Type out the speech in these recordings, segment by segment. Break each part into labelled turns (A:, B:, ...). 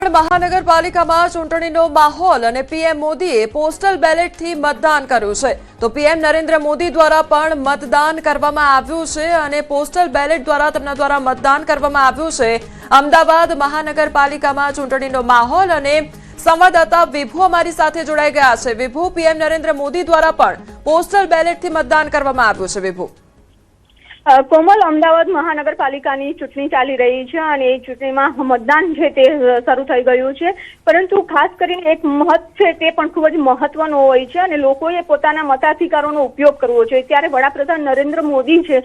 A: મહાનગરપાલિકામાં ચૂંટણીનો માહોલ અને પીએમ મોદીએ પોસ્ટલ બેલેટથી મતદાન કર્યું છે તો પીએમ નરેન્દ્ર મોદી દ્વારા પણ મતદાન કરવામાં આવ્યું છે અને પોસ્ટલ બેલેટ દ્વારા તેમના દ્વારા મતદાન કરવામાં આવ્યું છે। અમદાવાદ મહાનગરપાલિકામાં ચૂંટણીનો માહોલ અને સંવાદદાતા વિભુ અમારી સાથે જોડાઈ ગયા છે। વિભુ, પીએમ નરેન્દ્ર મોદી દ્વારા પણ પોસ્ટલ બેલેટથી મતદાન કરવામાં આવ્યું છે। વિભુ,
B: કોમલ, અમદાવાદ મહાનગરપાલિકાની ચૂંટણી ચાલી રહી છે અને એ ચૂંટણીમાં મતદાન છે તે શરૂ થઈ ગયું છે, પરંતુ ખાસ કરીને એક મત છે તે પણ ખૂબ જ મહત્વનો હોય છે અને લોકોએ પોતાના મતાધિકારોનો ઉપયોગ કરવો જોઈએ। ત્યારે વડાપ્રધાન નરેન્દ્ર મોદી છે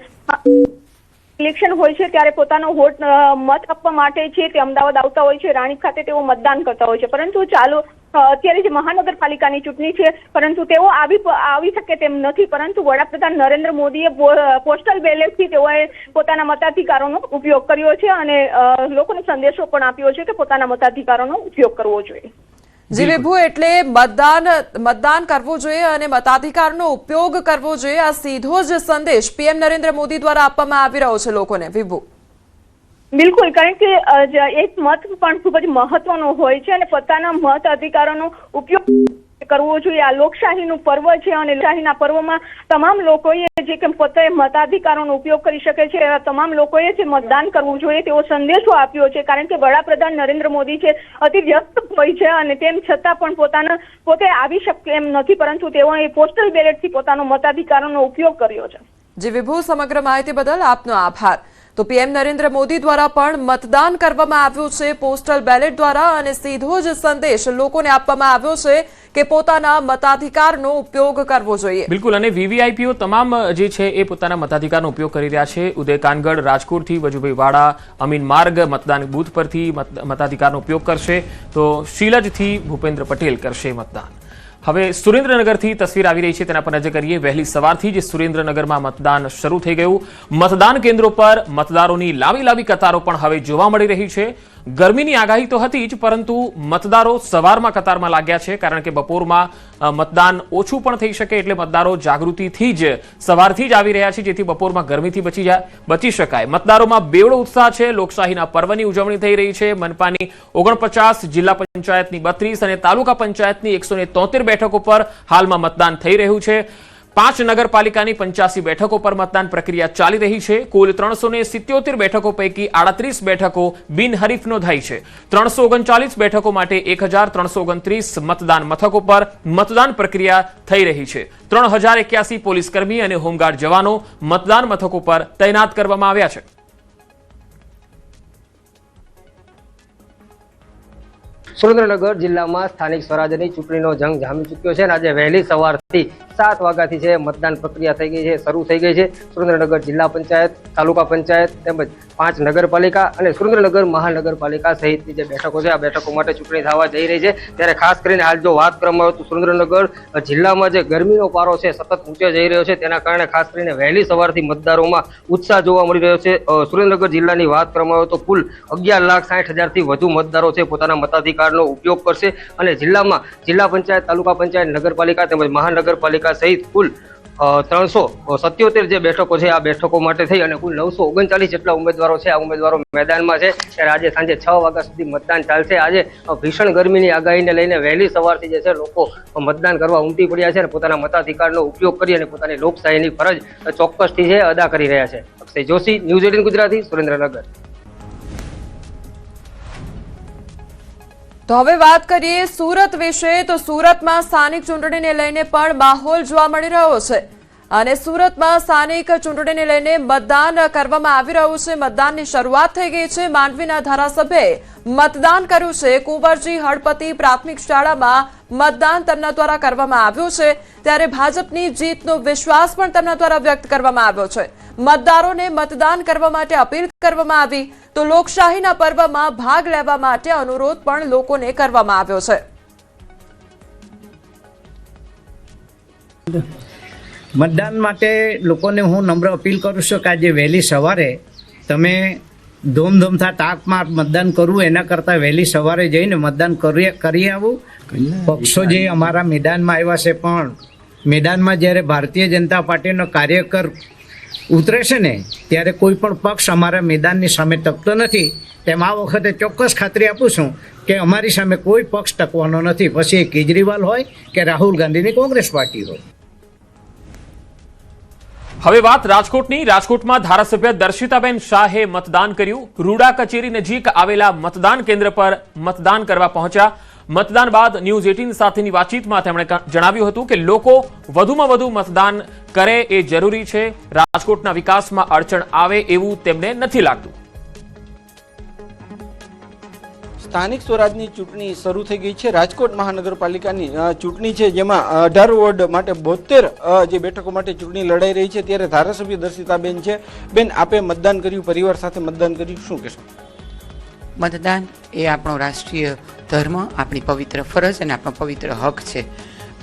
B: ઇલેક્શન હોય છે ત્યારે પોતાનો વોટ મત આપવા માટે છે તે અમદાવાદ આવતા હોય છે, રાણીપ ખાતે તેઓ મતદાન કરતા હોય છે, પરંતુ ચાલો અત્યારે જે મહાનગરપાલિકાની ચૂંટણી છે પરંતુ તેઓ આવી શકે તેમ નથી, પરંતુ વડાપ્રધાન નરેન્દ્ર મોદીએ પોસ્ટલ બેલેટથી તેઓએ પોતાના મતાધિકારોનો ઉપયોગ કર્યો છે અને લોકોને સંદેશો પણ આપ્યો છે કે પોતાના મતાધિકારોનો ઉપયોગ કરવો જોઈએ।
A: જી વિભુ, એટલે મતદાન કરવું જોઈએ અને મતાધિકારનો ઉપયોગ કરવો જોઈએ, આ સીધો જ સંદેશ પીએમ નરેન્દ્ર મોદી દ્વારા આપવામાં આવી રહ્યો છે લોકોને। વિભુ,
B: બિલકુલ, કારણ કે એક મત પણ ખૂબ જ મહત્વનો હોય છે અને પોતાના મત અધિકારોનો ઉપયોગ કરવો જોઈએ। આ લોકશાહીનું પર્વ છે અને લોકશાહીના પર્વમાં તમામ લોકોએ જે કે પોતે મતાધિકારોનો ઉપયોગ કરી શકે છે એવા તમામ લોકોએ જે મતદાન કરવું જોઈએ તેવો સંદેશો આપ્યો છે, કારણ કે વડાપ્રધાન નરેન્દ્ર મોદી છે અતિ વ્યસ્ત હોય છે અને તેમ છતાં પણ પોતે આવી શકે એમ નથી, પરંતુ તેઓએ પોસ્ટલ બેલેટથી પોતાનો મતાધિકારોનો ઉપયોગ કર્યો છે।
A: જી વિભુ, સમગ્ર માહિતી બદલ આપનો આભાર। તો પીએમ નરેન્દ્ર મોદી દ્વારા પણ મતદાન કરવામાં આવ્યું છે પોસ્ટલ બેલેટ દ્વારા અને સીધો જ સંદેશ લોકોને આપવામાં આવ્યો છે કે પોતાના મતાધિકારનો ઉપયોગ કરવો જોઈએ।
C: બિલકુલ, અને વીવીઆઈપીઓ તમામ જે છે એ પોતાના મતાધિકારનો ઉપયોગ કરી રહ્યા છે। ઉદય કાનગડ રાજકોટથી, વજુભાઈ વાડા અમીન માર્ગ મતદાન બૂથ પરથી મતાધિકારનો ઉપયોગ કરશે, તો શીલજથી ભૂપેન્દ્ર પટેલ કરશે મતદાન। હવે સુરેન્દ્રનગરથી તસવીર આવી રહી છે તેના પર નજર કરીએ। વહેલી સવારથી જ સુરેન્દ્રનગરમાં મતદાન શરૂ થઈ ગયું। મતદાન કેન્દ્રો પર મતદારોની લાંબી કતારો પણ હવે જોવા મળી રહી છે। ગરમીની આગાહી તો હતી જ, પરંતુ મતદારો સવારમાં કતારમાં લાગ્યા છે, કારણ કે બપોરમાં મતદાન ઓછું પણ થઈ શકે, એટલે મતદારો જાગૃતિથી જ સવારથી જ આવી રહ્યા છે, જેથી બપોરમાં ગરમીથી બચી શકાય। મતદારોમાં બેવડો ઉત્સાહ છે। લોકશાહીના પર્વની ઉજવણી થઈ રહી છે। મનપાની 49, જિલ્લા પંચાયતની 32 અને તાલુકા પંચાયતની 173 બેઠકો પર હાલમાં મતદાન થઈ રહ્યું છે। 5 નગરપાલિકાની 85 બેઠકો પર મતદાન પ્રક્રિયા ચાલી રહી છે। કુલ 377 બેઠકો પૈકી 38 બેઠકો બિનહરીફ નોંધાઈ છે। 339 બેઠકો માટે 1329 મતદાન મથકો પર મતદાન પ્રક્રિયા થઈ રહી છે। 3081 પોલીસકર્મી અને હોમગાર્ડ જવાનો મતદાન મથકો પર તૈનાત કરવામાં આવ્યા છે।
D: સુરેન્દ્રનગર જિલ્લામાં સ્થાનિક સ્વરાજ્યની ચૂંટણીનો જંગ જામી ચૂક્યો છે અને આજે વહેલી સવારથી 7 વાગ્યાથી છે મતદાન પ્રક્રિયા થઈ ગઈ છે, શરૂ થઈ ગઈ છે। સુરેન્દ્રનગર જિલ્લા પંચાયત, તાલુકા પંચાયત તેમજ 5 નગરપાલિકા અને સુરેન્દ્રનગર મહાનગરપાલિકા સહિતની જે બેઠકો છે આ બેઠકો માટે ચૂંટણી થવા જઈ રહી છે। ત્યારે ખાસ કરીને હાલ જો વાત કરવામાં આવે તો સુરેન્દ્રનગર જિલ્લામાં જે ગરમીનો પારો છે સતત ઊંચે જઈ રહ્યો છે, તેના કારણે ખાસ કરીને વહેલી સવારથી મતદારોમાં ઉત્સાહ જોવા મળી રહ્યો છે। સુરેન્દ્રનગર જિલ્લાની વાત કરવામાં આવે તો કુલ 11,60,000થી વધુ મતદારો છે પોતાના મતાધિકારનો ઉપયોગ કરશે અને જિલ્લામાં જિલ્લા પંચાયત, તાલુકા પંચાયત, નગરપાલિકા તેમજ મહાનગરપાલિકા સહિત કુલ 377 જે બેઠકો છે આ બેઠકો માટે થઈ અને કુલ 939 જેટલા ઉમેદવારો છે આ ઉમેદવારો મેદાનમાં છે। ત્યારે આજે સાંજે 6 વાગ્યા સુધી મતદાન ચાલશે। આજે ભીષણ ગરમીની આગાહીને લઈને વહેલી સવારથી જે છે લોકો મતદાન કરવા ઉમટી પડ્યા છે અને પોતાના મતાધિકારનો ઉપયોગ કરી અને પોતાની લોકશાહીની ફરજ ચોક્કસથી છે અદા કરી રહ્યા છે। અક્ષય જોશી, ન્યૂઝ 18 ગુજરાતી, સુરેન્દ્રનગર।
A: તો હવે વાત કરીએ સુરત વિશે। તો સુરતમાં સ્થાનિક ચૂંટણીને લઈને પણ માહોલ જોવા મળી રહ્યો છે અને સુરતમાં સ્થાનિક ચૂંટણીને લઈને મતદાન કરવામાં આવી રહ્યું છે। મતદાનની શરૂઆત થઈ ગઈ છે। માંડવીના ધારાસભ્યએ મતદાન કર્યું છે। કુંવરજી હળપતિ પ્રાથમિક શાળામાં મતદાન તેમના દ્વારા કરવામાં આવ્યું છે, ત્યારે ભાજપની જીતનો વિશ્વાસ પણ તેમના દ્વારા વ્યક્ત કરવામાં આવ્યો છે। મતદારોને મતદાન કરવા માટે અપીલ કરવામાં આવી તો લોકશાહીના પર્વમાં ભાગ લેવા માટે અનુરોધ પણ લોકોને કરવામાં આવ્યો છે।
E: મતદાન માટે લોકોને હું નમ્ર અપીલ કરું છું કે આજે વહેલી સવારે તમે ધૂમધૂમથી તાકમાં મતદાન કરવું એના કરતાં વહેલી સવારે જઈને મતદાન કરી આવું। પક્ષો જે અમારા મેદાનમાં આવ્યા છે, પણ મેદાનમાં જ્યારે ભારતીય જનતા પાર્ટીનો કાર્યકર ઉતરે છે ને ત્યારે કોઈ પણ પક્ષ અમારા મેદાનની સામે ટકતો નથી. તેમ આ વખતે ચોક્કસ ખાતરી આપું છું કે અમારી સામે કોઈ પક્ષ ટકવાનો નથી, પછી એ કેજરીવાલ હોય કે રાહુલ ગાંધીની કોંગ્રેસ પાર્ટી હોય.
C: હવે વાત રાજકોટની. રાજકોટમાં ધારાસભ્ય દર્શિતાબેન શાહે મતદાન કર્યું. રૂડા કચેરી નજીક આવેલા મતદાન કેન્દ્ર પર મતદાન કરવા પહોંચ્યા. મતદાન બાદ ન્યૂઝ 18 સાથેની વાતચીતમાં તેમણે જણાવ્યું હતું કે લોકો વધુમાં વધુ મતદાન કરે એ જરૂરી છે. રાજકોટના વિકાસમાં અડચણ આવે એવું તેમને નથી લાગતું.
F: સ્થાનિક સ્વરાજની ચૂંટણી શરૂ થઈ ગઈ છે. રાજકોટ મહાનગરપાલિકાની ચૂંટણી છે, જેમાં 18 વોર્ડ માટે 72 જે બેઠકો માટે ચૂંટણી લડાઈ રહી છે. ત્યારે ધારાસભ્ય દર્શિતાબેન છે. બેન, આપે મતદાન કર્યું, પરિવાર સાથે મતદાન કર્યું, શું કહેશો?
G: મતદાન એ આપણો રાષ્ટ્રીય ધર્મ, આપણી પવિત્ર ફરજ અને આપણો પવિત્ર હક છે.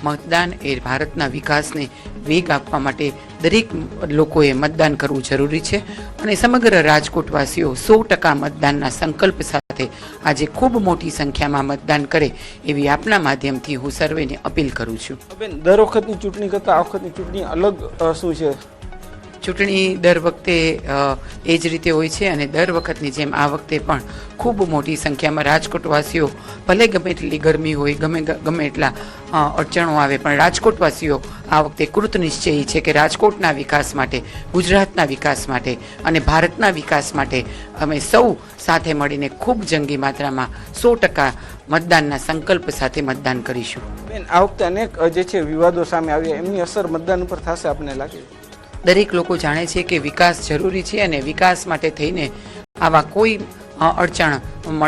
G: મતદાન એ ભારતના વિકાસને વેગ આપવા માટે દરેક લોકોએ મતદાન કરવું જરૂરી છે અને સમગ્ર રાજકોટવાસીઓ 100% મતદાનના સંકલ્પ સાથે આજે ખૂબ મોટી સંખ્યામાં મતદાન કરે એવી આપના માધ્યમથી હું સર્વેને અપીલ કરું છું.
F: બેન, દર વખતની ચૂંટણી કરતાં આ વખતની ચૂંટણી અલગ શું છે?
G: ચૂંટણી દર વખતે એ જ રીતે હોય છે અને દર વખતની જેમ આ વખતે પણ ખૂબ મોટી સંખ્યામાં રાજકોટવાસીઓ, ભલે ગમે એટલી ગરમી હોય, ગમે એટલા અડચણો આવે, પણ રાજકોટવાસીઓ આ વખતે કૃત નિશ્ચયી છે કે રાજકોટના વિકાસ માટે, ગુજરાતના વિકાસ માટે અને ભારતના વિકાસ માટે અમે સૌ સાથે મળીને ખૂબ જંગી માત્રામાં 100% મતદાનના સંકલ્પ સાથે મતદાન કરીશું.
F: બેન, આ વખતે અનેક જે છે વિવાદો સામે આવ્યા, એમની અસર મતદાન ઉપર થશે આપને લાગે?
G: દરેક લોકો જાણે છે કે વિકાસ જરૂરી છે અને વિકાસ માટે થઈને આવા કોઈ અડચણ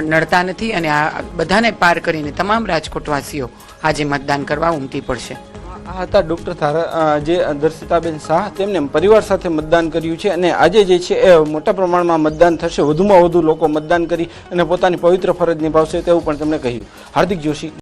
G: નડતા નથી અને આ બધાને પાર કરીને તમામ રાજકોટવાસીઓ આજે મતદાન કરવા ઉમટી પડશે.
F: આ હતા ડૉક્ટર જે દર્શિતાબેન શાહ. તેમને પરિવાર સાથે મતદાન કર્યું છે અને આજે જે છે એ મોટા પ્રમાણમાં મતદાન થશે. વધુમાં વધુ લોકો મતદાન કરી અને પોતાની પવિત્ર ફરજ નિભાવશે તેવું પણ તેમણે કહ્યું. હાર્દિક જોશી.